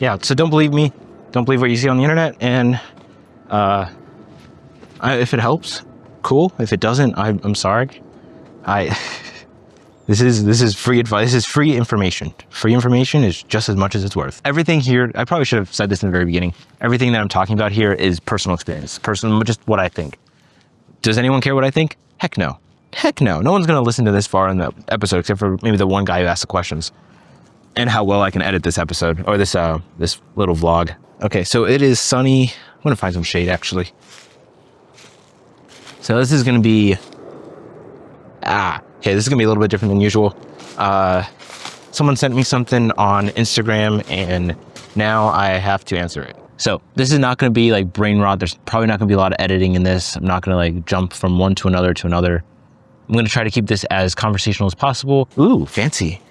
yeah, so don't believe me. Don't believe what you see on the internet. And if it helps, cool. If it doesn't, I'm sorry. This is free advice. This is free information. Free information is just as much as it's worth. Everything here, I probably should have said this in the very beginning. Everything that I'm talking about here is personal experience. Just what I think. Does anyone care what I think? Heck no. Heck no. No one's going to listen to this far in the episode except for maybe the one guy who asked the questions. And how well I can edit this episode or this little vlog. Okay, so it is sunny. I'm going to find some shade actually. So this is going to be okay, this is going to be a little bit different than usual. Someone sent me something on Instagram and now I have to answer it. So this is not going to be like brain rot. There's probably not going to be a lot of editing in this. I'm not going to like jump from one to another to another. I'm going to try to keep this as conversational as possible. Ooh, fancy.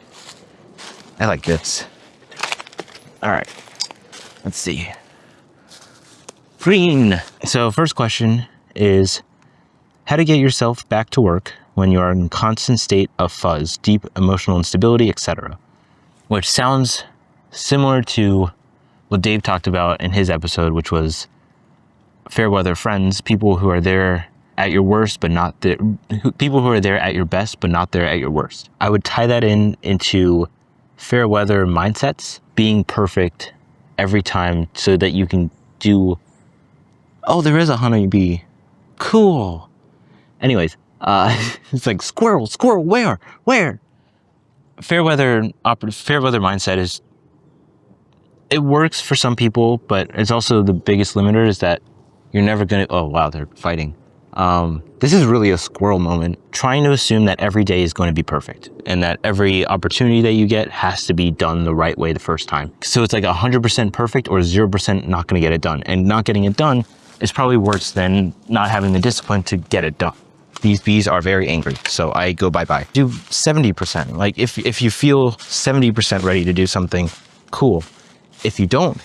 I like this. All right, let's see. Green. So first question is how to get yourself back to work when you are in constant state of fuzz, deep emotional instability, etc. Which sounds similar to what Dave talked about in his episode, which was fair weather friends, people who are there at your worst, but not there, people who are there at your best, but not there at your worst. I would tie that into fair weather mindsets, being perfect every time so that you can do, oh, there is a honeybee. Cool. Anyways, it's like squirrel, where? Fair weather mindset is, it works for some people, but it's also the biggest limiter is that you're never gonna, oh wow, they're fighting. This is really a squirrel moment, trying to assume that every day is going to be perfect and that every opportunity that you get has to be done the right way the first time. So it's like 100% perfect or 0% not going to get it done. And not getting it done is probably worse than not having the discipline to get it done. These bees are very angry, so I go bye-bye. Do 70%. Like if you feel 70% ready to do something, cool. If you don't,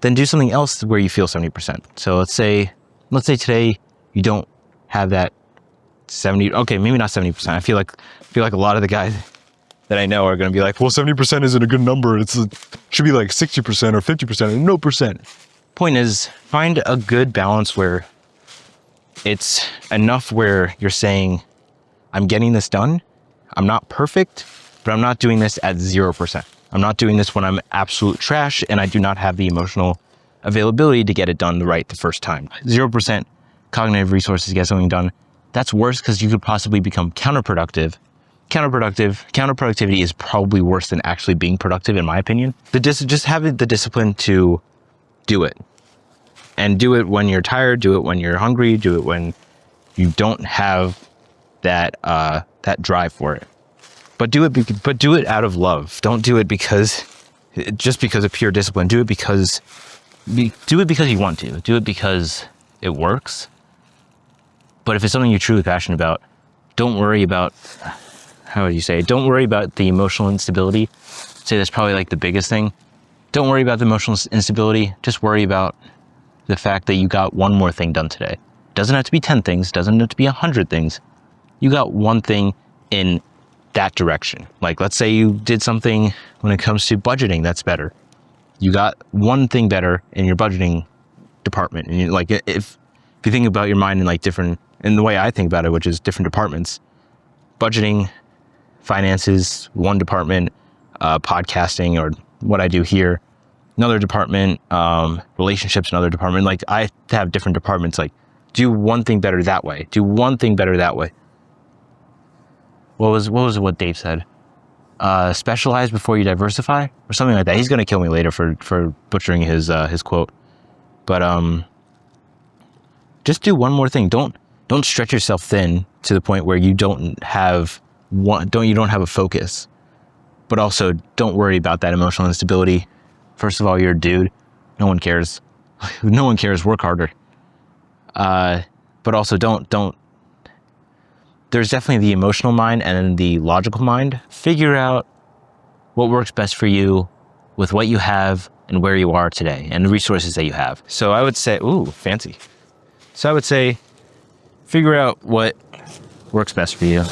then do something else where you feel 70%. So let's say today you don't have that 70, okay, maybe not 70%. I feel like a lot of the guys that I know are going to be like, well, 70% isn't a good number. It should be like 60% or 50% or no percent. Point is, find a good balance where it's enough where you're saying, I'm getting this done. I'm not perfect, but I'm not doing this at 0%. I'm not doing this when I'm absolute trash and I do not have the emotional availability to get it done right the first time. 0% cognitive resources to get something done. That's worse because you could possibly become counterproductive. Counterproductivity is probably worse than actually being productive, in my opinion. Just having the discipline to do it. And do it when you're tired, do it when you're hungry, do it when you don't have that drive for it. But do it out of love. Don't do it just because of pure discipline. Do it because you want to. Do it because it works. But if it's something you're truly passionate about, don't worry about, don't worry about the emotional instability. I'd say that's probably like the biggest thing. Don't worry about the emotional instability. Just worry about the fact that you got one more thing done today. Doesn't have to be 10 things, doesn't have to be 100 things. You got one thing in that direction. Like let's say you did something when it comes to budgeting that's better. You got one thing better in your budgeting department. And you, like if you think about your mind in like different, in the way I think about it, which is different departments, budgeting, finances, one department, podcasting or what I do here, another department, relationships, another department. Like I have different departments, like do one thing better that way. Do one thing better that way. What was Dave said? Specialize before you diversify or something like that. He's going to kill me later for butchering his quote. But just do one more thing. Don't stretch yourself thin to the point where you don't have a focus. But also don't worry about that emotional instability. First of all, you're a dude. No one cares. No one cares. Work harder. But also don't. There's definitely the emotional mind and then the logical mind. Figure out what works best for you with what you have and where you are today and the resources that you have. So I would say, ooh, fancy. So I would say, figure out what works best for you.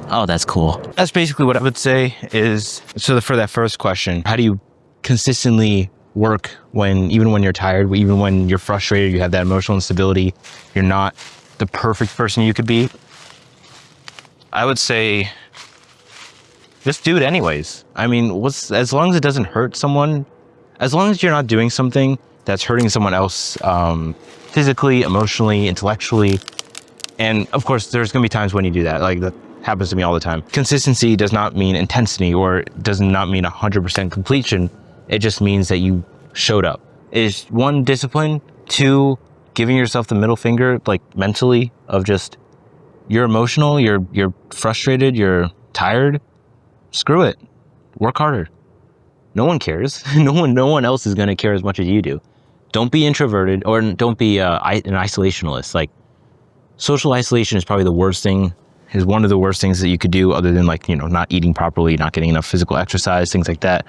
Oh, that's cool. That's basically what I would say is, so for that first question, how do you consistently work even when you're tired, even when you're frustrated, you have that emotional instability, you're not the perfect person you could be, I would say just do it anyways. I mean, as long as it doesn't hurt someone, as long as you're not doing something that's hurting someone else, physically, emotionally, intellectually. And of course, there's going to be times when you do that. Like, that happens to me all the time. Consistency does not mean intensity, or does not mean 100% completion. It just means that you showed up. Is one, discipline; two, giving yourself the middle finger, like mentally, of just, you're emotional, you're frustrated, you're tired. Screw it. Work harder. No one cares. No one else is going to care as much as you do. Don't be introverted, or don't be an isolationist. Like, social isolation is probably the worst thing, is one of the worst things that you could do, other than, like, not eating properly, not getting enough physical exercise, things like that.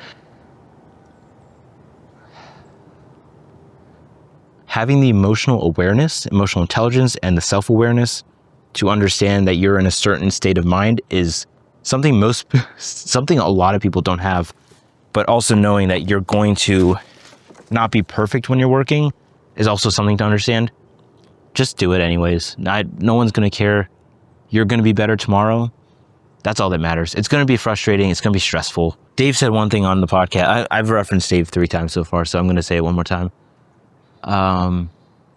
Having the emotional awareness, emotional intelligence, and the self-awareness to understand that you're in a certain state of mind is something a lot of people don't have. But also knowing that you're going to not be perfect when you're working is also something to understand. Just do it anyways. No one's going to care. You're going to be better tomorrow. That's all that matters. It's going to be frustrating. It's going to be stressful. Dave said one thing on the podcast. I've referenced Dave 3 times so far, so I'm going to say it one more time.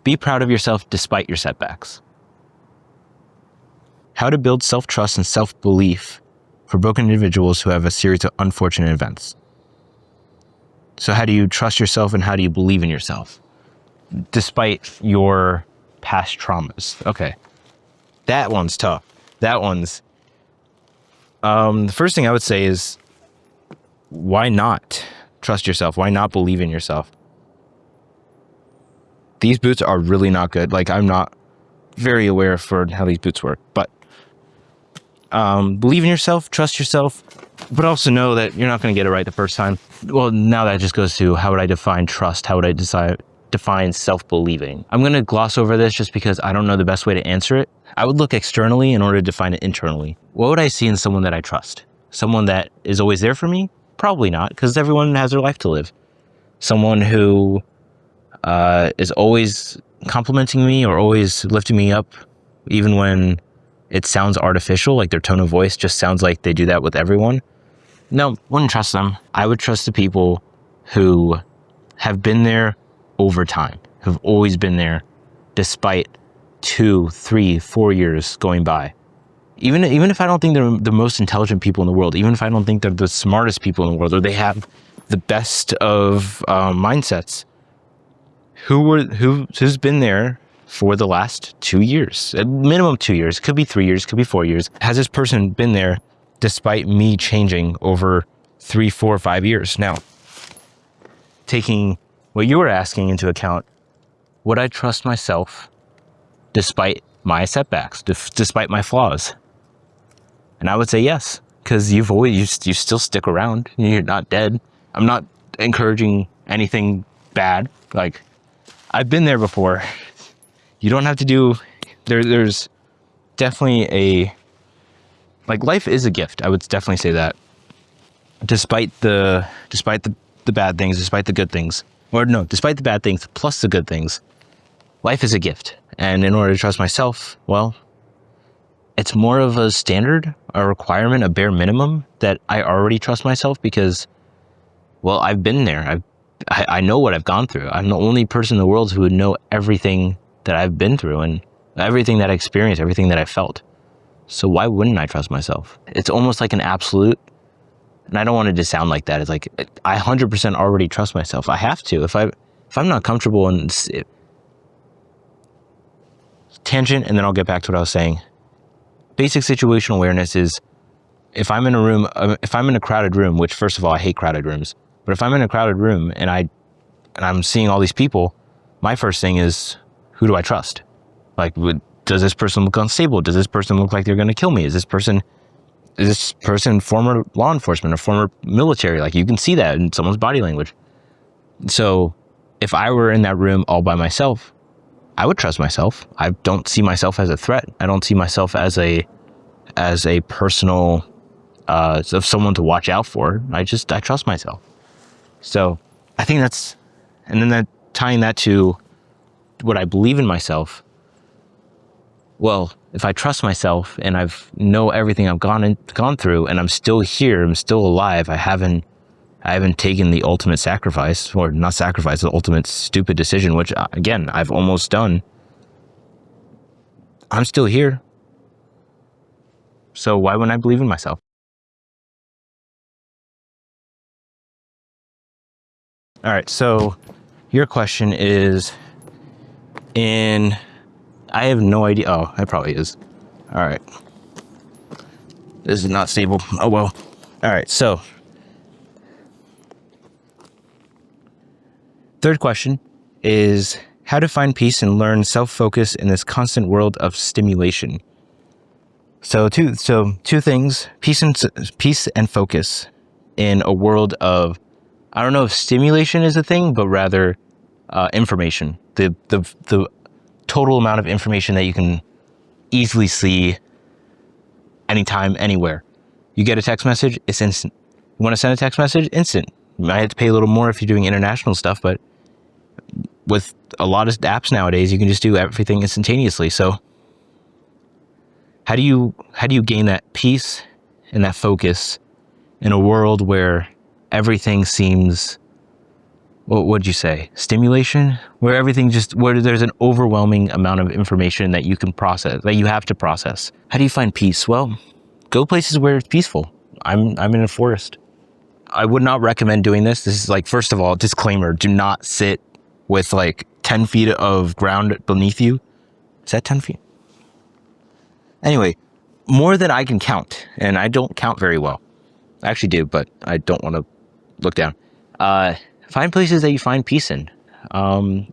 Be proud of yourself despite your setbacks. How to build self-trust and self-belief for broken individuals who have a series of unfortunate events. So how do you trust yourself, and how do you believe in yourself despite your past traumas? Okay. That one's tough. The first thing I would say is, why not trust yourself? Why not believe in yourself? These boots are really not good. Like, I'm not very aware for how these boots work, but believe in yourself, trust yourself, but also know that you're not going to get it right the first time. Well, now that just goes to, how would I define trust? How would I define self-believing? I'm going to gloss over this just because I don't know the best way to answer it. I would look externally in order to define it internally. What would I see in someone that I trust? Someone that is always there for me? Probably not, because everyone has their life to live. Someone who is always complimenting me or always lifting me up, even when it sounds artificial, like their tone of voice just sounds like they do that with everyone. No, wouldn't trust them. I would trust the people who have been there over time, who've always been there despite 2, 3, 4 years going by. Even if I don't think they're the most intelligent people in the world, even if I don't think they're the smartest people in the world, or they have the best of mindsets, who's been there for the last 2 years, at minimum 2 years, could be 3 years, could be 4 years. Has this person been there despite me changing over 3, 4, 5 years? Now, taking what you were asking into account, would I trust myself despite my setbacks, despite my flaws? And I would say yes, because you still stick around. You're not dead. I'm not encouraging anything bad. Like, I've been there before. You don't have to do, there's definitely life is a gift. I would definitely say that. Despite the bad things, despite the good things, or no, despite the bad things plus the good things, life is a gift. And in order to trust myself, well, it's more of a standard, a requirement, a bare minimum that I already trust myself, because, well, I've been there. I know what I've gone through. I'm the only person in the world who would know everything that I've been through and everything that I experienced, everything that I felt. So why wouldn't I trust myself? It's almost like an absolute. And I don't want it to sound like that. It's like, I 100% already trust myself. I have to. If I'm not comfortable, and tangent, and then I'll get back to what I was saying. Basic situational awareness is, if I'm in a crowded room, which, first of all, I hate crowded rooms, but if I'm in a crowded room and I'm seeing all these people, my first thing is, who do I trust? Like, does this person look unstable? Does this person look like they're going to kill me? Is this person former law enforcement or former military? Like, you can see that in someone's body language. So if I were in that room all by myself, I would trust myself. I don't see myself as a threat. I don't see myself as a personal, of someone to watch out for. I trust myself. So I think that's And then tying that to what I believe in myself. Well, if I trust myself and I've know everything I've gone through, and I'm still here, I'm still alive, I haven't taken the ultimate sacrifice, or not sacrifice, the ultimate stupid decision, which again, I've almost done. I'm still here. So why wouldn't I believe in myself? All right. So your question is I have no idea. Oh, it probably is. All right. This is not stable. Oh, well. All right. So third question is how to find peace and learn self-focus in this constant world of stimulation. So two things: peace and focus in a world of, I don't know if stimulation is a thing, but rather information. The total amount of information that you can easily see anytime, anywhere. You get a text message, it's instant. You want to send a text message, instant. You might have to pay a little more if you're doing international stuff, but with a lot of apps nowadays, you can just do everything instantaneously. So how do you gain that peace and that focus in a world where everything seems, what would you say, stimulation, where there's an overwhelming amount of information that you can process, that you have to process? How do you find peace? Well, go places where it's peaceful. I'm in a forest. I would not recommend doing this. This is like, first of all, disclaimer: do not sit with like 10 feet of ground beneath you. Is that 10 feet? Anyway, more than I can count, and I don't count very well. I actually do, but I don't want to look down. Find places that you find peace in.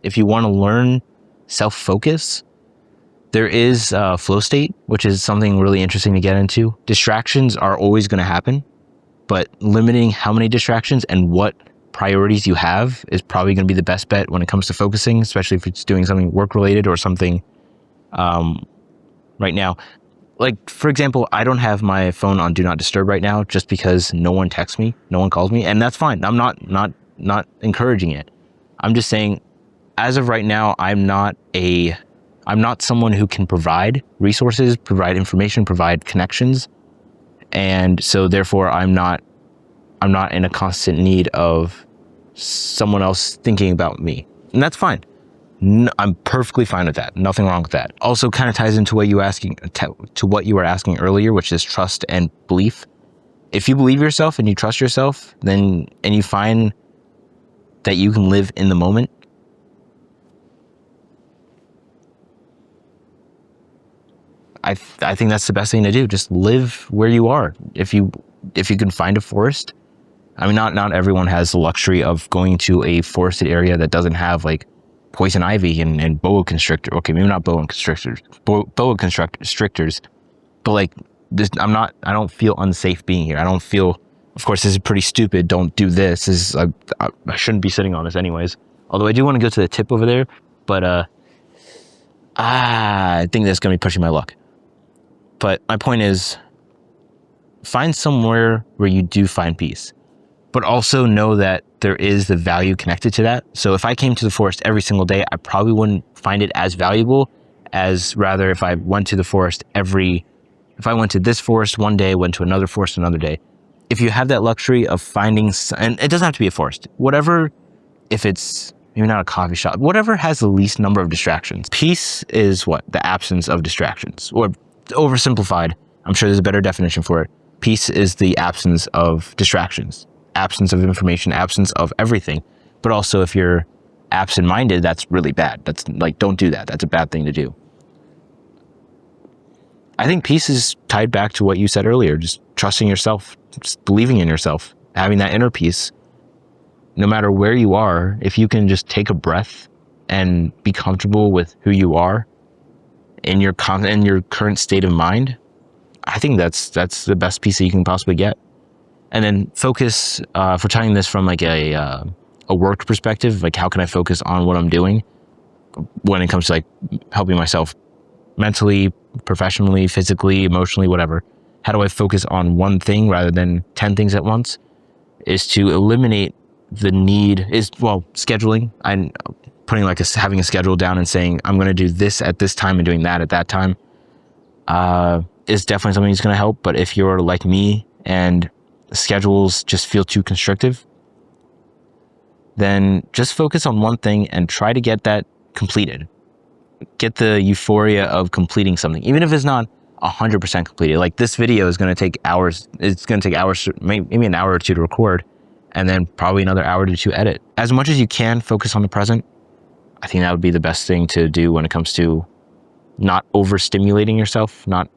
If you want to learn self-focus, there is flow state, which is something really interesting to get into. Distractions are always going to happen, but limiting how many distractions and what priorities you have is probably going to be the best bet when it comes to focusing, especially if it's doing something work-related or something right now. Like, for example, I don't have my phone on Do Not Disturb right now just because no one texts me, no one calls me, and that's fine. I'm not encouraging it. I'm just saying, as of right now, I'm not someone who can provide resources, provide information, provide connections. And so therefore I'm not in a constant need of someone else thinking about me. And that's fine. I'm perfectly fine with that. Nothing wrong with that. Also kind of ties into what you were asking earlier, which is trust and belief. If you believe yourself and you trust yourself, and you find that you can live in the moment, I think that's the best thing to do. Just live where you are. If you can find a forest, I mean, not everyone has the luxury of going to a forested area that doesn't have like poison ivy and boa constrictor. Okay, maybe not boa constrictors, constrictors, but like this, I don't feel unsafe being here. I don't feel, of course, this is pretty stupid. Don't do this. This is, I shouldn't be sitting on this anyways. Although I do want to go to the tip over there, but I think that's going to be pushing my luck. But my point is, find somewhere where you do find peace, but also know that there is the value connected to that. So if I came to the forest every single day, I probably wouldn't find it as valuable as rather if I went to the forest if I went to this forest one day, went to another forest another day. If you have that luxury of finding, and it doesn't have to be a forest, whatever, if it's maybe not a coffee shop, whatever has the least number of distractions. Peace is what? The absence of distractions. Or oversimplified, I'm sure there's a better definition for it. Peace is the absence of distractions, absence of information, absence of everything. But also if you're absent-minded, that's really bad. That's like, don't do that. That's a bad thing to do. I think peace is tied back to what you said earlier, just trusting yourself, just believing in yourself, having that inner peace. No matter where you are, if you can just take a breath and be comfortable with who you are in your current state of mind, I think that's the best peace that you can possibly get. And then focus, for tying this from like a work perspective, like how can I focus on what I'm doing when it comes to like helping myself mentally, professionally, physically, emotionally, whatever. How do I focus on one thing rather than 10 things at once? Is to eliminate the need is, well, scheduling. I'm putting like having a schedule down and saying I'm going to do this at this time and doing that at that time is definitely something that's going to help. But if you're like me and schedules just feel too constrictive, then just focus on one thing and try to get that completed. Get the euphoria of completing something, even if it's not 100% completed. Like this video is going to take hours. It's going to take hours, maybe an hour or two to record, and then probably another hour or two to edit. As much as you can, focus on the present. I think that would be the best thing to do when it comes to not overstimulating yourself, not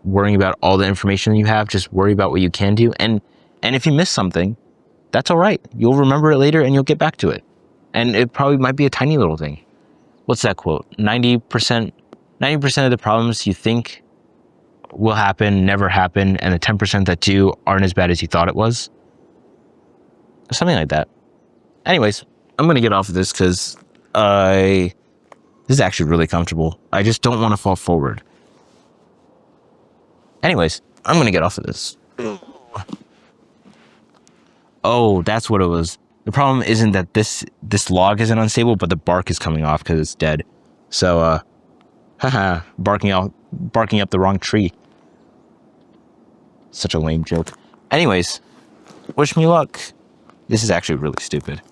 worrying about all the information you have. Just worry about what you can do. And if you miss something, that's all right. You'll remember it later and you'll get back to it. And it probably might be a tiny little thing. What's that quote? 90% of the problems you think will happen never happen, and the 10% that do aren't as bad as you thought it was. Something like that. Anyways, I'm gonna get off of this because this is actually really comfortable. I just don't want to fall forward. Anyways, I'm gonna get off of this. Oh, that's what it was. The problem isn't that this log isn't unstable, but the bark is coming off because it's dead. So, haha, barking up the wrong tree. Such a lame joke. Anyways, wish me luck. This is actually really stupid.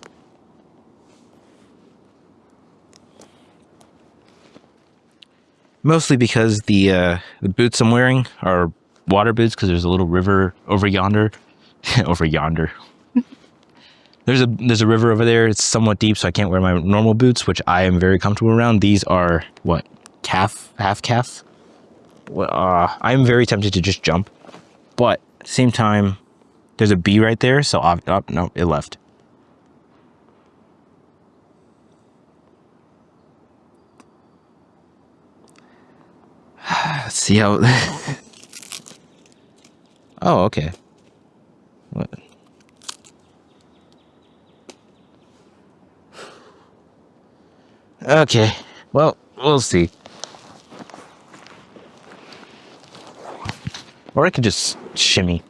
Mostly because the boots I'm wearing are water boots because there's a little river over yonder. Over yonder. There's a river over there. It's somewhat deep, so I can't wear my normal boots, which I am very comfortable around. These are what, half calf. Well, I'm very tempted to just jump, but at the same time, there's a bee right there. So no, it left. Let's see how. Oh, okay. What? Okay, well, we'll see. Or I could just shimmy.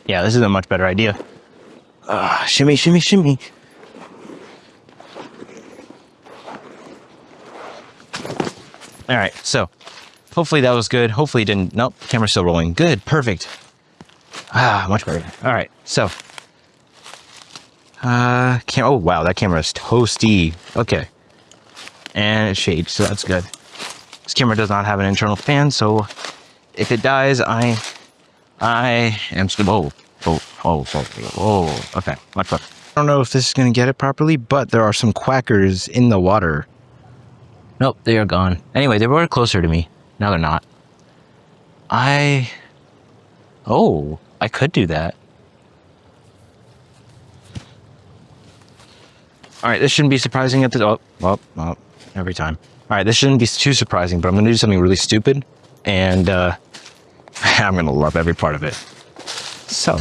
Yeah, this is a much better idea. Shimmy, shimmy, shimmy. All right, so hopefully that was good. Hopefully it didn't. Nope, camera's still rolling. Good, perfect. Much better. All right, so. Oh wow, that camera is toasty. Okay. And it shades, so that's good. This camera does not have an internal fan, so if it dies, I am still. Oh, okay, much better. I don't know if this is gonna get it properly, but there are some quackers in the water. Nope, they are gone. Anyway, they were closer to me. Now they're not. I could do that. All right, this shouldn't be surprising at the every time. All right, this shouldn't be too surprising, but I'm gonna do something really stupid, and I'm gonna love every part of it. So,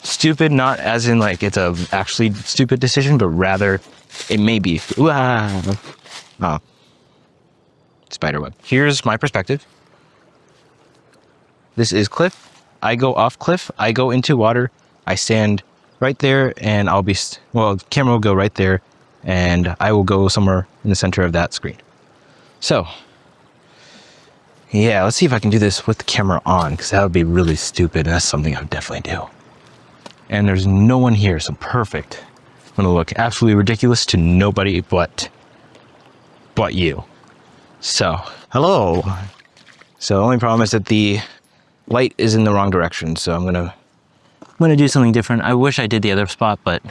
stupid, not as in like it's a actually stupid decision, but rather it may be. Oh, spiderweb. Here's my perspective. This is cliff. I go off cliff. I go into water. I stand right there, and I'll be, camera will go right there, and I will go somewhere in the center of that screen. So, yeah, let's see if I can do this with the camera on, because that would be really stupid, and that's something I would definitely do. And there's no one here, so perfect. I'm going to look absolutely ridiculous to nobody but you. So, hello. So, the only problem is that the light is in the wrong direction, so I'm gonna do something different. I wish I did the other spot, but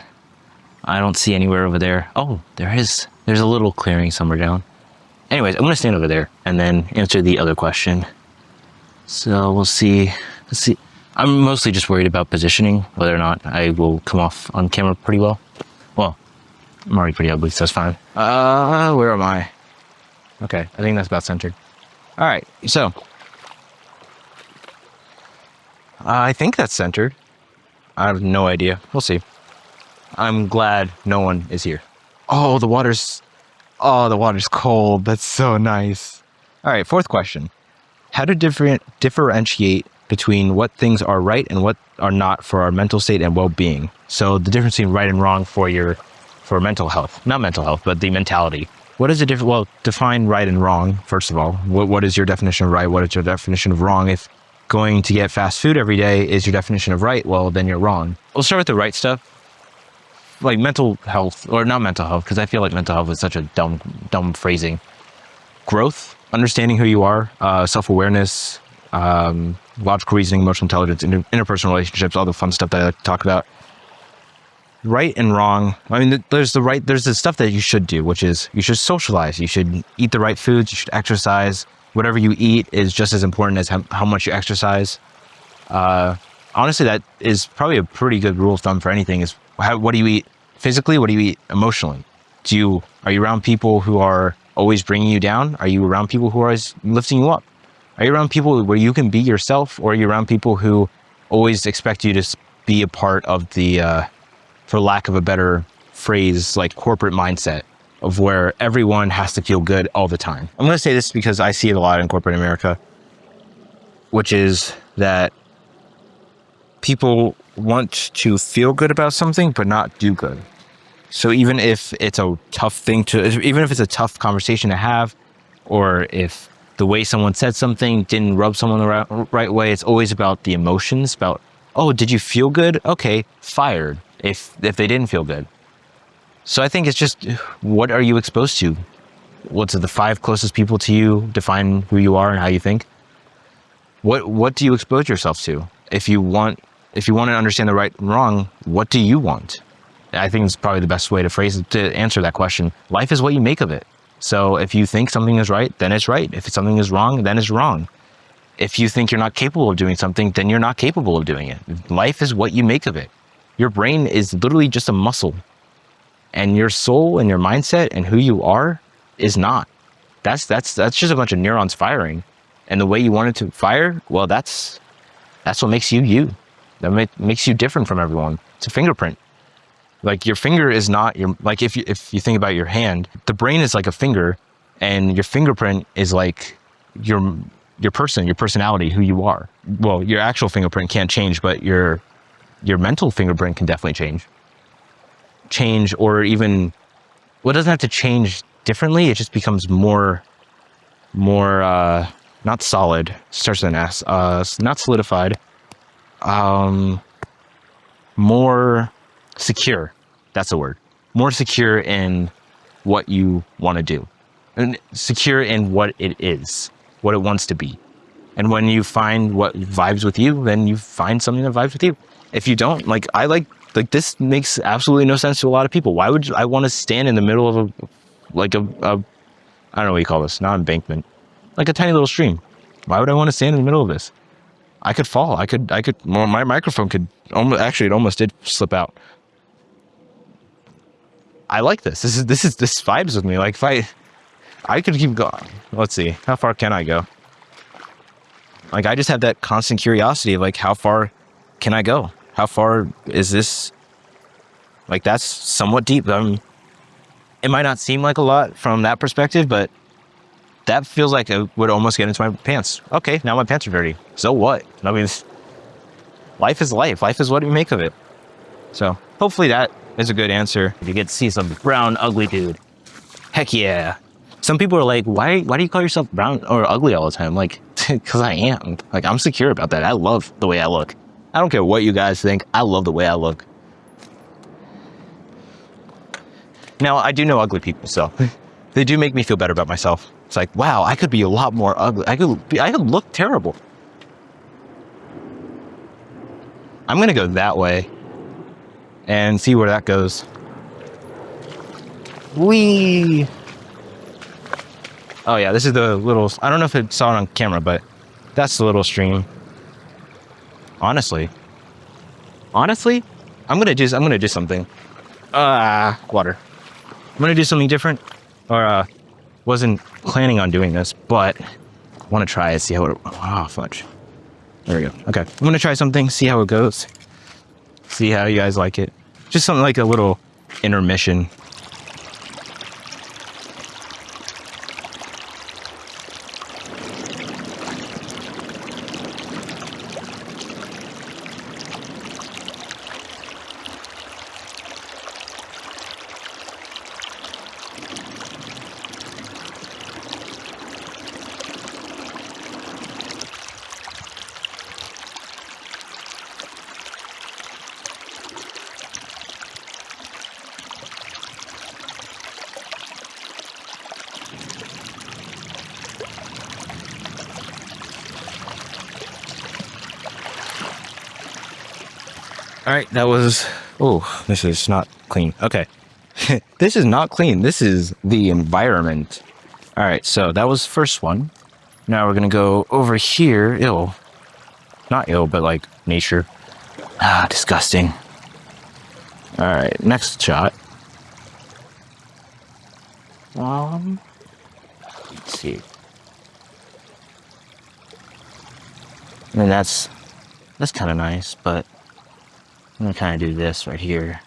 I don't see anywhere over there. Oh, there is. There's a little clearing somewhere down. Anyways, I'm gonna stand over there and then answer the other question. So we'll see. Let's see. I'm mostly just worried about positioning, whether or not I will come off on camera pretty well. Well, I'm already pretty ugly, so that's fine. Where am I? Okay, I think that's about centered. All right, so I think that's centered. I have no idea. We'll see. I'm glad no one is here. Oh, the water's cold. That's so nice. All right, fourth question. how to differentiate between what things are right and what are not for our mental state and well-being. So the difference between right and wrong for mental health, not mental health, but the mentality. What is the difference? Well, define right and wrong, first of all. What is your definition of right? What is your definition of wrong? If going to get fast food every day is your definition of right, well, then you're wrong. We'll start with the right stuff, like mental health, or not mental health, because I feel like mental health is such a dumb phrasing. Growth, understanding who you are, self-awareness, logical reasoning, emotional intelligence, interpersonal relationships, all the fun stuff that I like to talk about. Right and wrong. I mean, there's the stuff that you should do, which is you should socialize, you should eat the right foods, you should exercise. Whatever you eat is just as important as how much you exercise. Honestly, that is probably a pretty good rule of thumb for anything. Is what do you eat physically? What do you eat emotionally? Are you around people who are always bringing you down? Are you around people who are always lifting you up? Are you around people where you can be yourself, or are you around people who always expect you to be a part of the, for lack of a better phrase, like corporate mindset of where everyone has to feel good all the time? I'm going to say this because I see it a lot in corporate America, which is that people want to feel good about something, but not do good. So even if it's a tough even if it's a tough conversation to have, or if the way someone said something didn't rub someone the right way, it's always about the emotions, about, oh, did you feel good? Okay, fired if they didn't feel good. So I think it's just, what are you exposed to? What's the 5 closest people to you define who you are and how you think? What do you expose yourself to? If you want to understand the right and wrong, what do you want? I think it's probably the best way to answer that question. Life is what you make of it. So if you think something is right, then it's right. If something is wrong, then it's wrong. If you think you're not capable of doing something, then you're not capable of doing it. Life is what you make of it. Your brain is literally just a muscle. And your soul and your mindset and who you are is not. That's just a bunch of neurons firing. And the way you want it to fire, well, that's what makes you you. That makes you different from everyone. It's a fingerprint. Like, your finger is not your, like, if you think about your hand, the brain is like a finger, and your fingerprint is like your personality, who you are. Well, your actual fingerprint can't change, but your mental fingerprint can definitely change, or even, well, it doesn't have to change differently. It just becomes more not solid, starts with an S, not solidified, more secure. That's a word. More secure in what you want to do, and secure in what it is, what it wants to be. And when you find what vibes with you, then you find something that vibes with you. If you don't, like this makes absolutely no sense to a lot of people. Why would I want to stand in the middle of I don't know what you call this, not embankment, like a tiny little stream? Why would I want to stand in the middle of this? I could fall. Well, my microphone could it almost did slip out. I like this. This vibes with me. Like, if I could keep going. Let's see. How far can I go? Like, I just have that constant curiosity of, like, how far can I go? How far is this? Like, that's somewhat deep. It might not seem like a lot from that perspective, but that feels like it would almost get into my pants. Okay, now my pants are dirty. So what? I mean, life is life. Life is what we make of it. So hopefully that is a good answer. You get to see some brown, ugly dude. Heck yeah. Some people are like, why do you call yourself brown or ugly all the time? Like, because I am. Like, I'm secure about that. I love the way I look. I don't care what you guys think. I love the way I look. Now, I do know ugly people, so they do make me feel better about myself. It's like, wow, I could be a lot more ugly. I could look terrible. I'm going to go that way and see where that goes. Whee! Oh yeah, this is the little, I don't know if it saw it on camera, but that's the little stream. Honestly, I'm going to do something. Water. I'm going to do something different, or wasn't planning on doing this, but I want to try it, see how it, oh, fudge. There we go. Okay. I'm going to try something, see how it goes. See how you guys like it. Just something like a little intermission. All right, that was. Oh, this is not clean. Okay. This is not clean. This is the environment. All right, so that was first one. Now we're going to go over here. Ew. Not ill, but like nature. Ah, disgusting. All right, next shot. Let's see. I mean, that's kind of nice, but I'm gonna kind of do this right here.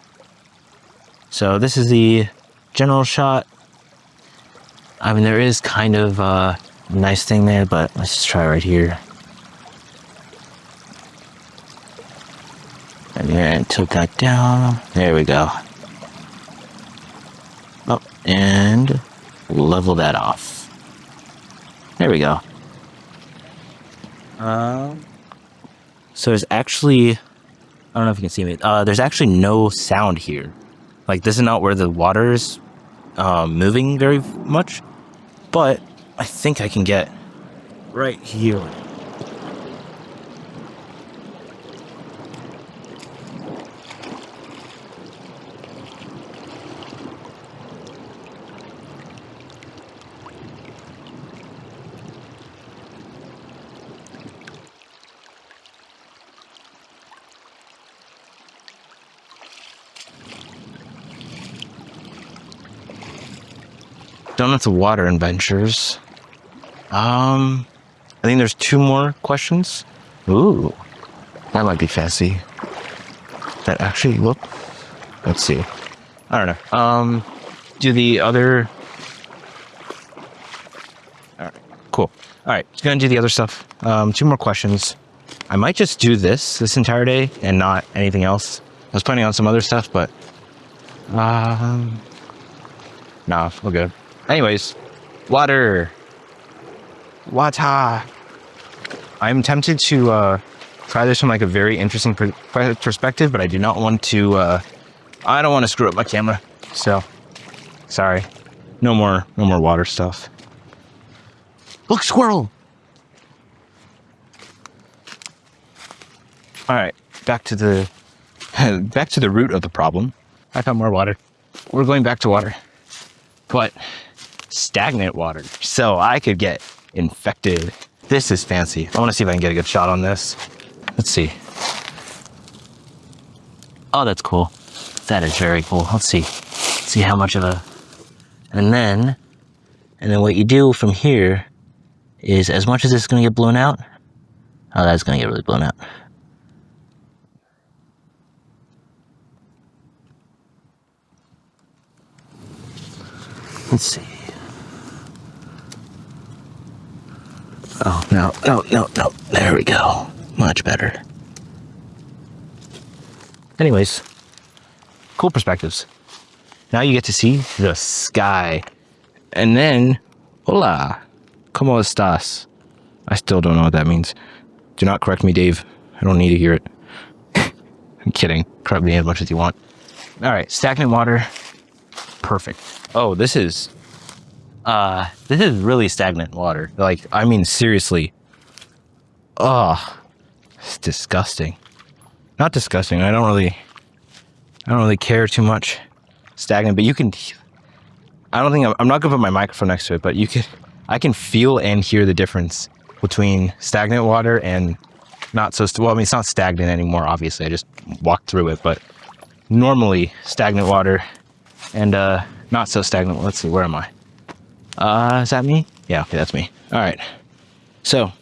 So this is the general shot. I mean, there is kind of a nice thing there, but let's just try right here. And then tilt that down. There we go. Oh, and level that off. There we go. So there's actually, I don't know if you can see me. There's actually no sound here. Like, this is not where the water is moving very much, but I think I can get right here. Donuts of Water Adventures. I think there's 2 more questions. Ooh, that might be fancy. That actually look. Let's see. I don't know. Do the other. All right, cool. All right, just gonna do the other stuff. 2 more questions. I might just do this entire day and not anything else. I was planning on some other stuff, but nah, we're good. Anyways, water. I'm tempted to try this from like a very interesting perspective, but I do not want to. I don't want to screw up my camera, so sorry. No more water stuff. Look, squirrel. All right, back to the root of the problem. I found more water. We're going back to water, but stagnant water, so I could get infected. This is fancy. I want to see if I can get a good shot on this. Let's see. Oh, that's cool. That is very cool. Let's see. See how much of a... And then what you do from here is, as much as it's going to get blown out... Oh, that's going to get really blown out. Let's see. Oh, no. There we go. Much better. Anyways, cool perspectives. Now you get to see the sky. And then, hola, ¿cómo estás? I still don't know what that means. Do not correct me, Dave. I don't need to hear it. I'm kidding. Correct me as much as you want. All right, stagnant water. Perfect. Oh, this is really stagnant water. Like, I mean, seriously. Oh, it's disgusting. Not disgusting. I don't really care too much. Stagnant, but you can. I don't think I'm not gonna put my microphone next to it, but I can feel and hear the difference between stagnant water and not so. Well, I mean, it's not stagnant anymore. Obviously, I just walked through it, but normally stagnant water and not so stagnant. Let's see, where am I? Is that me? Yeah, okay, that's me. All right. So,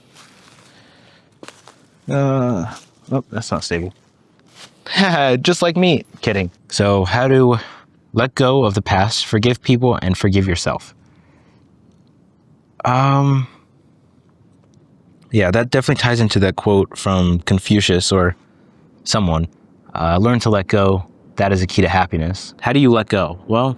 oh, that's not stable. Just like me. Kidding. So, how to let go of the past, forgive people, and forgive yourself. Yeah, that definitely ties into that quote from Confucius or someone. Learn to let go. That is a key to happiness. How do you let go? Well,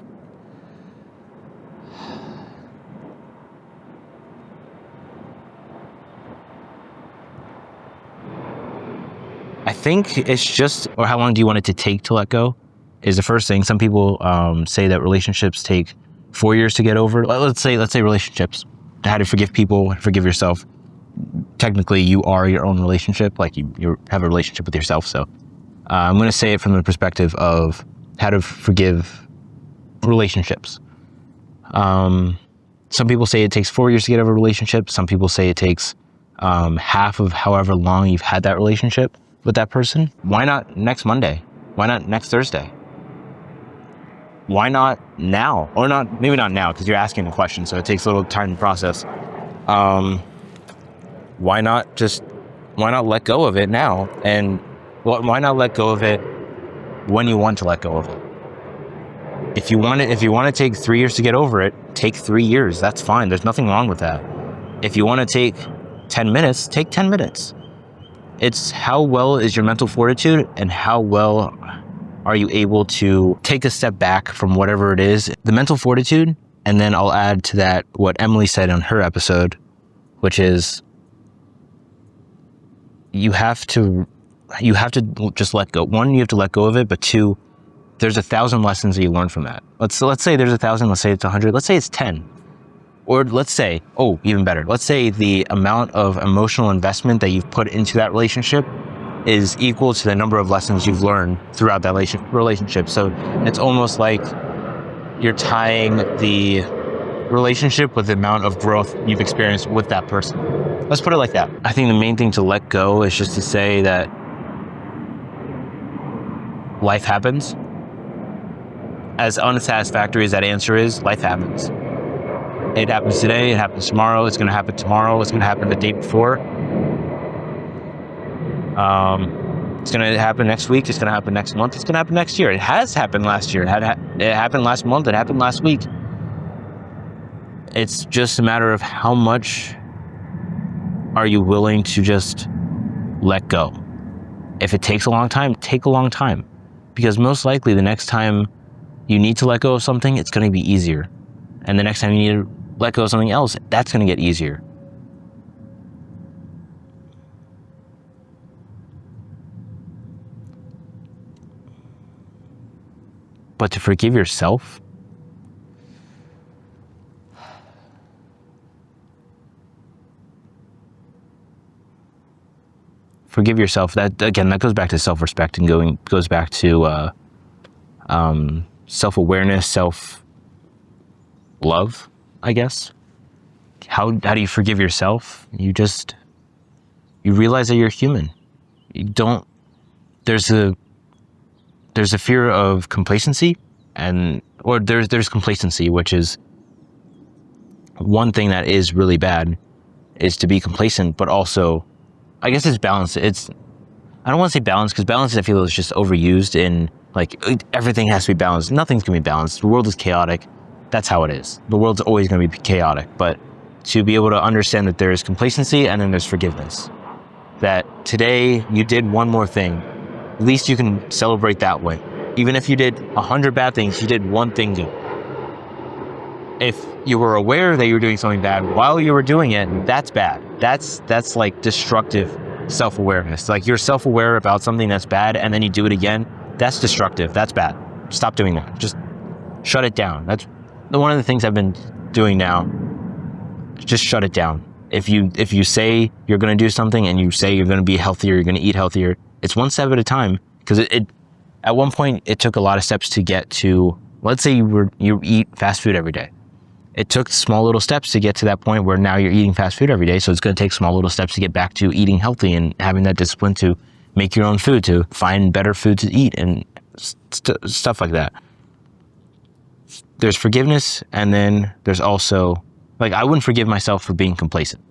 I think it's just, or how long do you want it to take to let go is the first thing. Some people say that relationships take 4 years to get over. Let's say relationships. How to forgive people, forgive yourself. Technically, you are your own relationship. Like you have a relationship with yourself. So I'm going to say it from the perspective of how to forgive relationships. Some people say it takes 4 years to get over a relationship. Some people say it takes half of however long you've had that relationship with that person. Why not next Monday? Why not next Thursday? Why not now? Or not, maybe not now, because you're asking a question, so it takes a little time to process. Why not let go of it now? And why not let go of it when you want to let go of it? If you want to take 3 years to get over it, take 3 years. That's fine. There's nothing wrong with that. If you want to take 10 minutes, take 10 minutes. It's how well is your mental fortitude and how well are you able to take a step back from whatever it is. The mental fortitude, and then I'll add to that what Emily said on her episode, which is you have to just let go. One, you have to let go of it, but two, there's 1,000 lessons that you learn from that. Let's say there's 1,000, let's say it's 100, let's say it's 10. Or let's say, even better, let's say the amount of emotional investment that you've put into that relationship is equal to the number of lessons you've learned throughout that relationship. So it's almost like you're tying the relationship with the amount of growth you've experienced with that person. Let's put it like that. I think the main thing to let go is just to say that life happens. As unsatisfactory as that answer is, life happens. It happens today, it happens tomorrow, it's going to happen tomorrow, it's going to happen the day before. It's going to happen next week, it's going to happen next month, it's going to happen next year. It has happened last year, it happened last month, it happened last week. It's just a matter of how much are you willing to just let go. If it takes a long time, take a long time. Because most likely the next time you need to let go of something, it's going to be easier. And the next time you need to let go of something else, that's going to get easier. But to forgive yourself, that goes back to self-respect and goes back to self-awareness, self-love, I guess. How do you forgive yourself? You realize that you're human. There's a fear of complacency, or there's complacency, which is one thing that is really bad, is to be complacent, but also, I guess it's balance. I don't want to say balance, because balance, I feel, is just overused in, like, everything has to be balanced. Nothing's going to be balanced. The world is chaotic. That's how it is. The world's always going to be chaotic. But to be able to understand that there is complacency and then there's forgiveness. That today you did one more thing. At least you can celebrate that win. Even if you did 100 bad things, you did one thing good. If you were aware that you were doing something bad while you were doing it, that's bad. That's like destructive self-awareness. Like, you're self-aware about something that's bad and then you do it again. That's destructive. That's bad. Stop doing that. Just shut it down. That's one of the things I've been doing now. Just shut it down. If you say you're going to do something and you say you're going to be healthier, you're going to eat healthier, it's one step at a time. Because it at one point it took a lot of steps to get to, let's say you eat fast food every day. It took small little steps to get to that point where now you're eating fast food every day. So it's going to take small little steps to get back to eating healthy and having that discipline to make your own food, to find better food to eat and stuff like that. There's forgiveness, and then there's also, like, I wouldn't forgive myself for being complacent.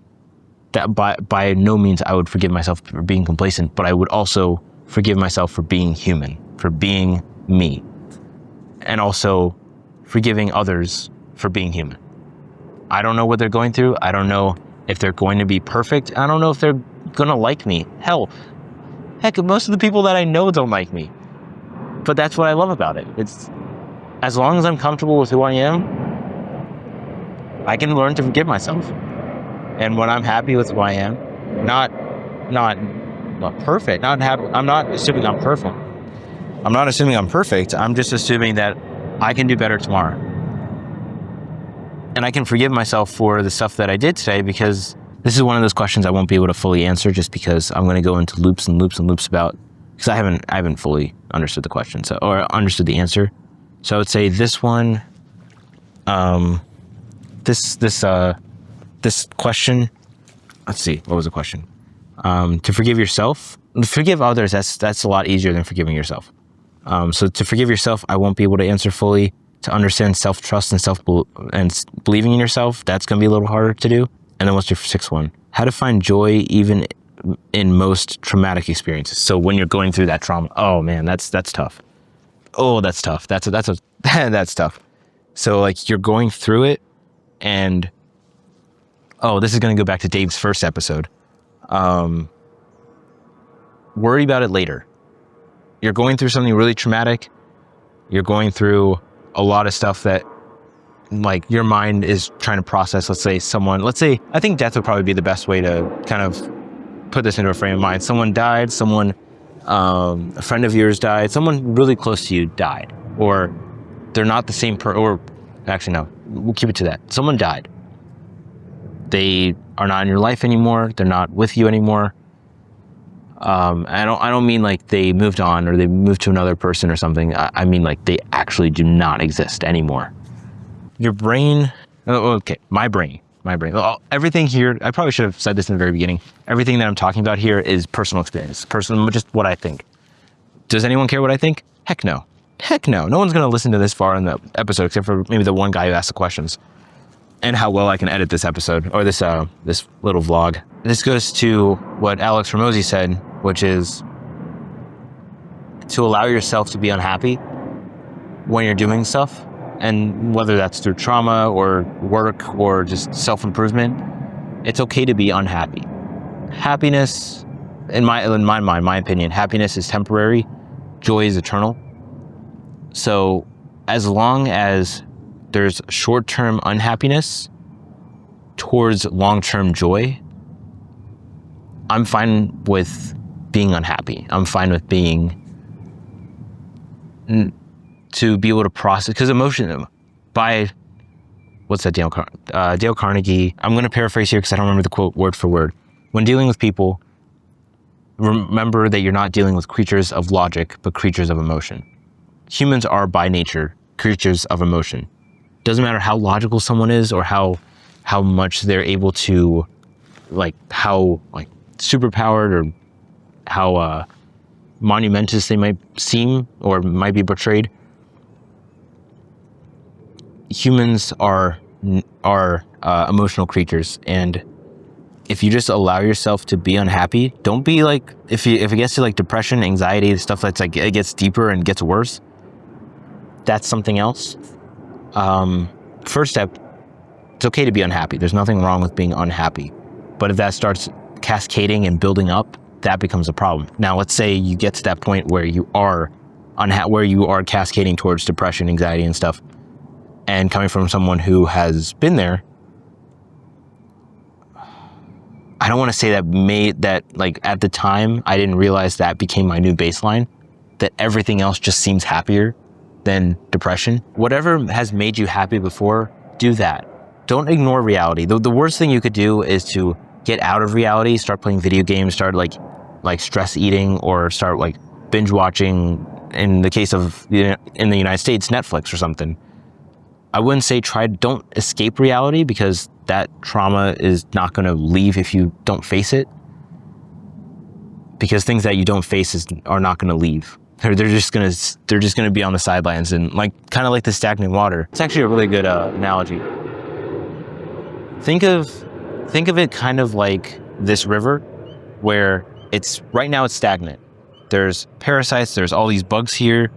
That by no means I would forgive myself for being complacent, but I would also forgive myself for being human, for being me, and also forgiving others for being human. I don't know what they're going through. I don't know if they're going to be perfect. I don't know if they're going to like me. Heck, most of the people that I know don't like me. But that's what I love about it. It's, as long as I'm comfortable with who I am, I can learn to forgive myself. And when I'm happy with who I am, not perfect, I'm not assuming I'm perfect. I'm not assuming I'm perfect. I'm just assuming that I can do better tomorrow. And I can forgive myself for the stuff that I did today, because this is one of those questions I won't be able to fully answer, just because I'm going to go into loops and loops and loops about because I haven't fully understood the question, so, or understood the answer. So I would say this one, this question. Let's see, what was the question? To forgive yourself, forgive others. That's a lot easier than forgiving yourself. So to forgive yourself, I won't be able to answer fully. To understand self-trust and believing in yourself, that's going to be a little harder to do. And then what's your sixth one? How to find joy even in most traumatic experiences. So when you're going through that trauma, oh man, that's tough. Oh, that's tough. That's tough. So like you're going through it, and this is going to go back to Dave's first episode. Worry about it later. You're going through something really traumatic. You're going through a lot of stuff that like your mind is trying to process. Let's say, I think death would probably be the best way to kind of put this into a frame of mind. Someone died, a friend of yours died, someone really close to you died, or they're not the same or actually no, we'll keep it to that. Someone died. They are not in your life anymore. They're not with you anymore. I don't mean like they moved on or they moved to another person or something. I mean like they actually do not exist anymore. Your brain, my brain. Everything here, I probably should have said this in the very beginning. Everything that I'm talking about here is personal experience, just what I think. Does anyone care what I think? Heck no. No one's going to listen to this far in the episode except for maybe the one guy who asked the questions. And how well I can edit this episode or this little vlog. This goes to what Alex Ramosi said, which is to allow yourself to be unhappy when you're doing stuff, and whether that's through trauma or work or just self-improvement, it's okay to be unhappy. Happiness, in my mind, my opinion, happiness is temporary, joy is eternal. So as long as there's short-term unhappiness towards long-term joy, I'm fine with being unhappy. I'm fine with to be able to process, because emotion, by, what's that, Dale Carnegie, I'm going to paraphrase here because I don't remember the quote word for word. When dealing with people, remember that you're not dealing with creatures of logic, but creatures of emotion. Humans are by nature creatures of emotion. Doesn't matter how logical someone is or how much they're able to, like, how like superpowered or how monumentous they might seem or might be portrayed. Humans are emotional creatures, and if you just allow yourself to be unhappy, don't be like, if it gets to like depression, anxiety, stuff that's like it gets deeper and gets worse, that's something else. First step, it's okay to be unhappy. There's nothing wrong with being unhappy. But if that starts cascading and building up, that becomes a problem. Now, let's say you get to that point where you are cascading towards depression, anxiety, and stuff, and coming from someone who has been there, I don't want to say that like at the time, I didn't realize that became my new baseline, that everything else just seems happier than depression. Whatever has made you happy before, do that. Don't ignore reality. The worst thing you could do is to get out of reality, start playing video games, start like stress eating, or start like binge watching, in the case of in the United States, Netflix or something. I wouldn't say don't escape reality, because that trauma is not going to leave if you don't face it. Because things that you don't face are not going to leave. They're just going to be on the sidelines, and like kind of like the stagnant water. It's actually a really good analogy. Think of it kind of like this river, where right now it's stagnant. There's parasites. There's all these bugs here.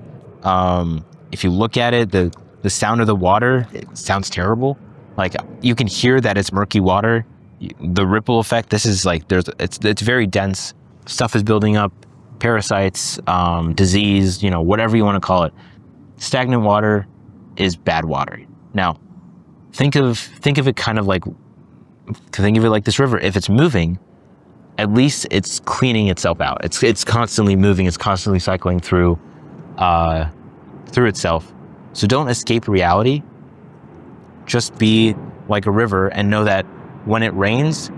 If you look at it, the sound of the water, it sounds terrible. Like you can hear that it's murky water. The ripple effect. This is like it's very dense. Stuff is building up. Parasites, disease, whatever you want to call it. Stagnant water is bad water. Now, think of it kind of like, think of it like this river. If it's moving, at least it's cleaning itself out. It's constantly moving. It's constantly cycling through itself. So don't escape reality. Just be like a river and know that when it rains,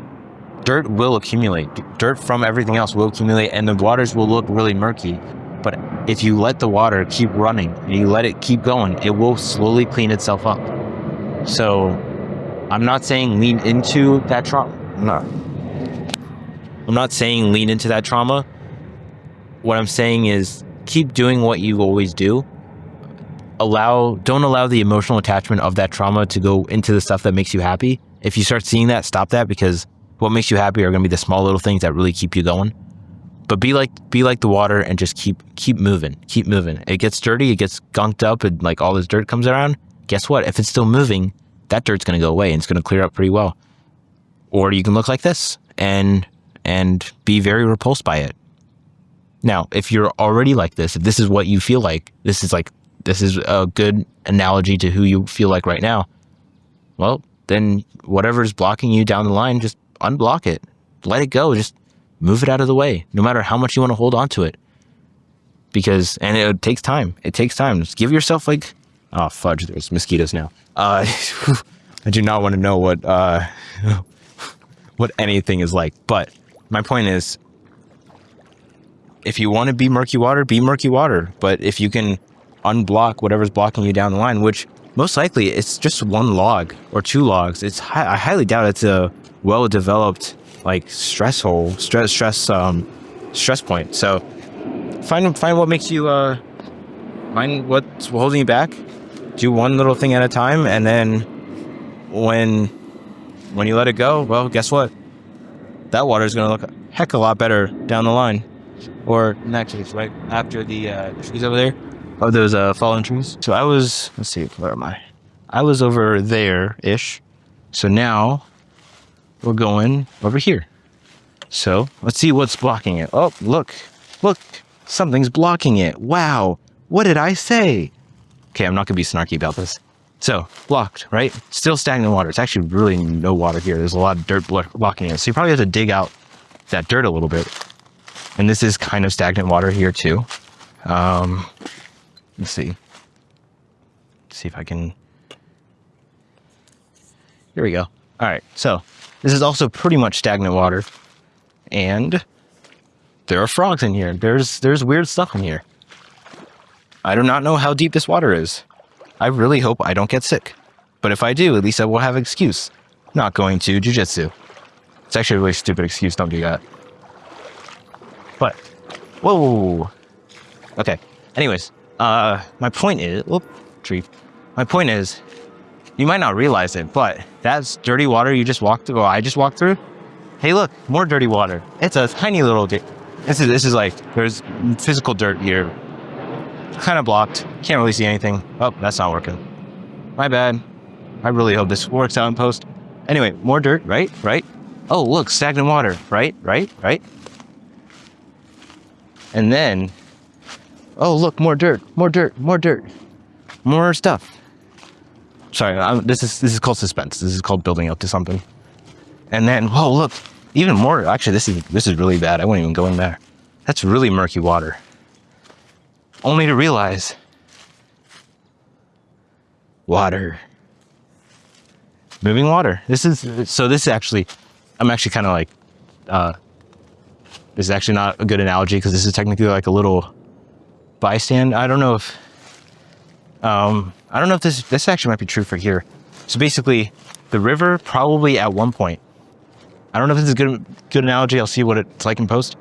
dirt will accumulate. Dirt from everything else will accumulate, and the waters will look really murky. But if you let the water keep running and you let it keep going, it will slowly clean itself up. So I'm not saying lean into that trauma. I'm not saying lean into that trauma. What I'm saying is keep doing what you always do. Don't allow the emotional attachment of that trauma to go into the stuff that makes you happy. If you start seeing that, stop that, because what makes you happy are going to be the small little things that really keep you going. But be like the water and just keep moving. Keep moving. It gets dirty, it gets gunked up, and like all this dirt comes around. Guess what? If it's still moving, that dirt's going to go away and it's going to clear up pretty well. Or you can look like this and be very repulsed by it. Now, if you're already like this, if this is what you feel like, this is a good analogy to who you feel like right now, well, then whatever's blocking you down the line, just unblock it. Let it go. Just move it out of the way, no matter how much you want to hold on to it. And it takes time. It takes time. Just give yourself oh, fudge, there's mosquitoes now. I do not want to know what anything is like. But my point is, if you want to be murky water, be murky water. But if you can unblock whatever's blocking you down the line, which most likely it's just one log or two logs. I highly doubt it's a well-developed stress point. So find what makes you find what's holding you back. Do one little thing at a time, and then when you let it go, well, guess what? That water is going to look a heck of a lot better down the line. Or in that case, right after the trees over there, of those fallen trees. So let's see, where am I? I was over there-ish. So now we're going over here. So let's see what's blocking it. Oh, look, something's blocking it. Wow, what did I say? Okay, I'm not gonna be snarky about this. So blocked, right? Still stagnant water. It's actually really no water here. There's a lot of dirt blocking it. So you probably have to dig out that dirt a little bit. And this is kind of stagnant water here too. Let's see if I can. Here we go. All right, so this is also pretty much stagnant water, and there are frogs in here. There's weird stuff in here. I do not know how deep this water is. I really hope I don't get sick, but if I do, at least I will have an excuse. Not going to jujitsu. It's actually a really stupid excuse. Don't do that. But whoa. Okay. Anyways. My point is, you might not realize it, but that's dirty water I just walked through. Hey, look, more dirty water. It's a tiny little, this is like, there's physical dirt here. Kind of blocked. Can't really see anything. Oh, that's not working. My bad. I really hope this works out in post. Anyway, more dirt, right? Oh, look, stagnant water, right? And then, oh, look, more dirt, more stuff. Sorry, this is called suspense. This is called building up to something. And then, whoa, look, even more. Actually, this is really bad. I won't even go in there. That's really murky water. Only to realize, water, moving water. This is actually, I'm actually kind of this is actually not a good analogy because this is technically like a little bystand. I don't know if this actually might be true for here. So basically, the river probably at one point, I don't know if this is a good analogy. I'll see what it's like in post.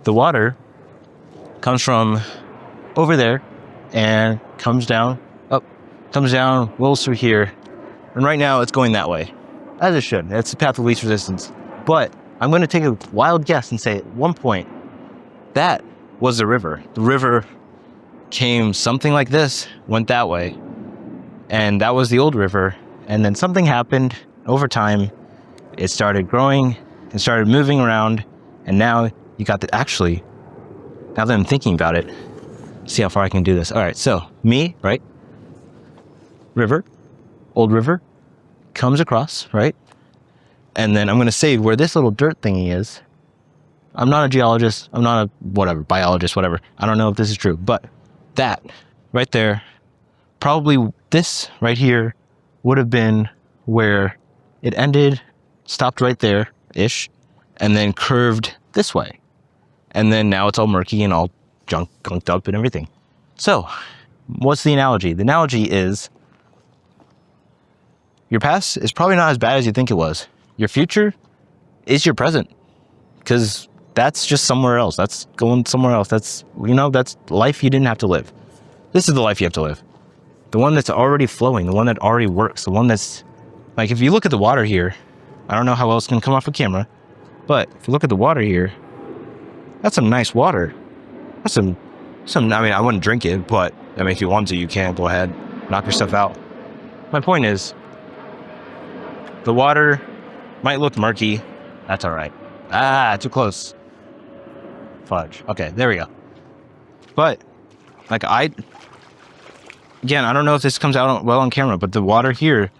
The water comes from over there and comes down, rolls through here, and right now it's going that way, as it should. That's the path of least resistance. But I'm going to take a wild guess and say at one point that was the river. The river came something like this, went that way, and that was the old river. And then something happened over time. It started growing, it started moving around, and now you got actually, now that I'm thinking about it, see how far I can do this. All right, so me, right? River, old river, comes across, right? And then I'm going to say where this little dirt thingy is. I'm not a geologist. I'm not a biologist, whatever. I don't know if this is true, but that right there, probably this right here would have been where it ended, stopped right there-ish. and then curved this way. And then now it's all murky and all gunked up and everything. So what's the analogy? The analogy is your past is probably not as bad as you think it was. Your future is your present, because that's just somewhere else. That's going somewhere else. That's, that's life you didn't have to live. This is the life you have to live. The one that's already flowing, the one that already works, the one that's, like, if you look at the water here, I don't know how else can come off of camera, but if you look at the water here, that's some nice water. That's some, I mean, I wouldn't drink it, but I mean, if you want to, you can. Go ahead, knock your stuff out. My point is, the water might look murky. That's all right. Too close. Fudge. Okay, there we go. But, like, again, I don't know if this comes out well on camera, but the water here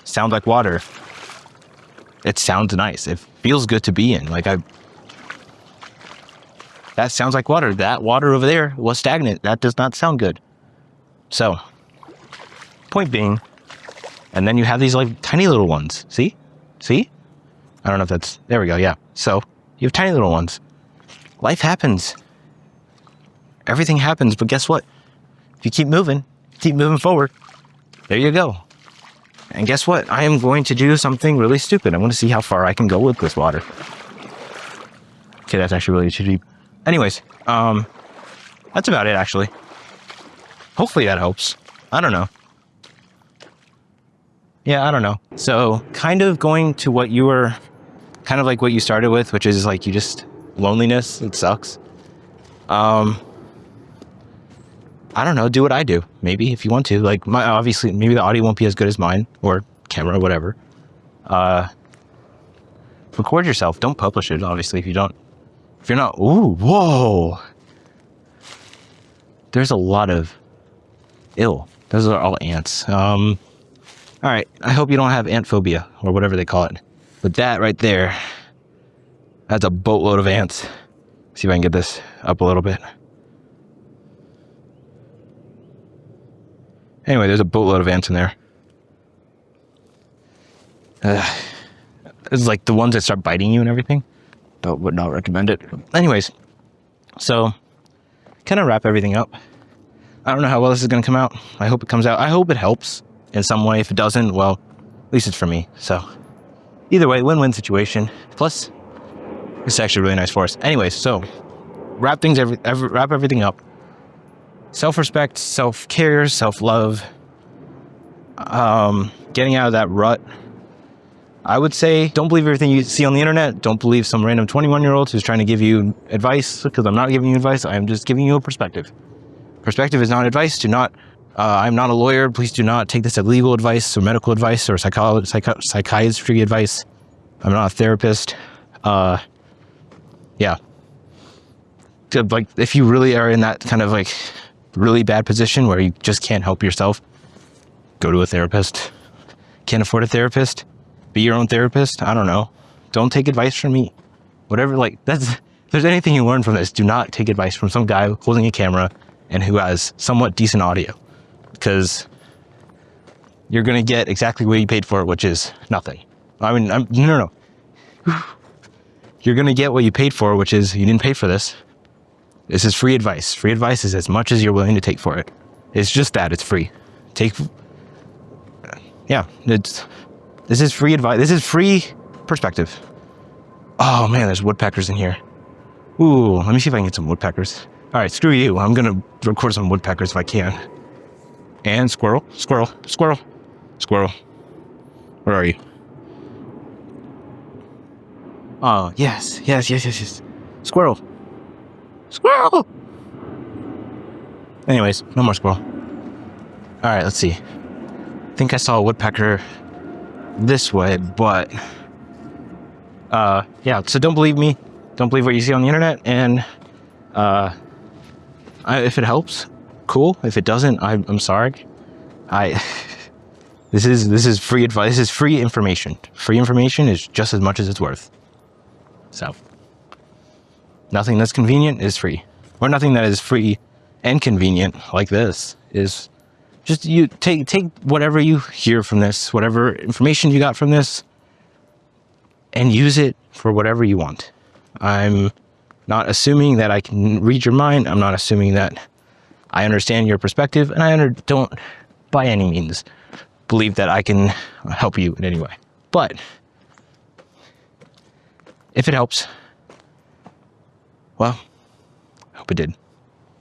sounds like water. It sounds nice. It feels good to be in. Like, that sounds like water. That water over there was stagnant. That does not sound good. So, point being, and then you have these, like, tiny little ones. See? I don't know if that's, there we go, yeah. So, you have tiny little ones. Life happens. Everything happens, but guess what? If you keep moving forward, there you go. And guess what? I am going to do something really stupid. I'm going to see how far I can go with this water. Okay, that's actually really too deep. Anyways, that's about it, actually. Hopefully that helps. I don't know. Yeah, I don't know. So, kind of going to what you were, kind of like what you started with, which is like loneliness. It sucks. I don't know. Do what I do. Maybe if you want to. Like, obviously, maybe the audio won't be as good as mine, or camera, or whatever. Record yourself. Don't publish it, obviously, if you're not. Ooh, whoa. There's a lot of ill. Those are all ants. All right. I hope you don't have ant phobia, or whatever they call it. But that right there, that's a boatload of ants. See if I can get this up a little bit. Anyway, there's a boatload of ants in there. It's like the ones that start biting you and everything. But would not recommend it. Anyways, so kind of wrap everything up. I don't know how well this is going to come out. I hope it comes out. I hope it helps in some way. If it doesn't, well, at least it's for me. So either way, win-win situation. Plus, it's actually really nice for us. Anyways, so wrap everything up. Self-respect, self-care, self-love, getting out of that rut. I would say, don't believe everything you see on the internet. Don't believe some random 21-year-old who's trying to give you advice, because I'm not giving you advice. I'm just giving you a perspective. Perspective is not advice. I'm not a lawyer. Please do not take this as legal advice or medical advice or psychiatry advice. I'm not a therapist. Yeah. Like, if you really are in that kind of like really bad position where you just can't help yourself, go to a therapist. Can't afford a therapist? Be your own therapist? I don't know. Don't take advice from me. Whatever, like, if there's anything you learn from this, do not take advice from some guy holding a camera and who has somewhat decent audio. Because you're going to get exactly what you paid for it, which is nothing. I mean, no. You're going to get what you paid for, which is you didn't pay for this. This is free advice. Free advice is as much as you're willing to take for it. It's just that. It's free. This is free advice. This is free perspective. Oh man, there's woodpeckers in here. Ooh, let me see if I can get some woodpeckers. All right, screw you. I'm going to record some woodpeckers if I can. And squirrel. Where are you? Oh, yes. Squirrel. Anyways, no more squirrel. All right, let's see. I think I saw a woodpecker this way, but yeah, so don't believe me. Don't believe what you see on the internet. And if it helps, cool. If it doesn't, I'm sorry. This is free advice. This is free information. Free information is just as much as it's worth. So nothing that's convenient is free, or nothing that is free and convenient like this is. Just you take whatever you hear from this, whatever information you got from this, and use it for whatever you want. I'm not assuming that I can read your mind. I'm not assuming that I understand your perspective, and I don't by any means believe that I can help you in any way. But if it helps, well, I hope it did.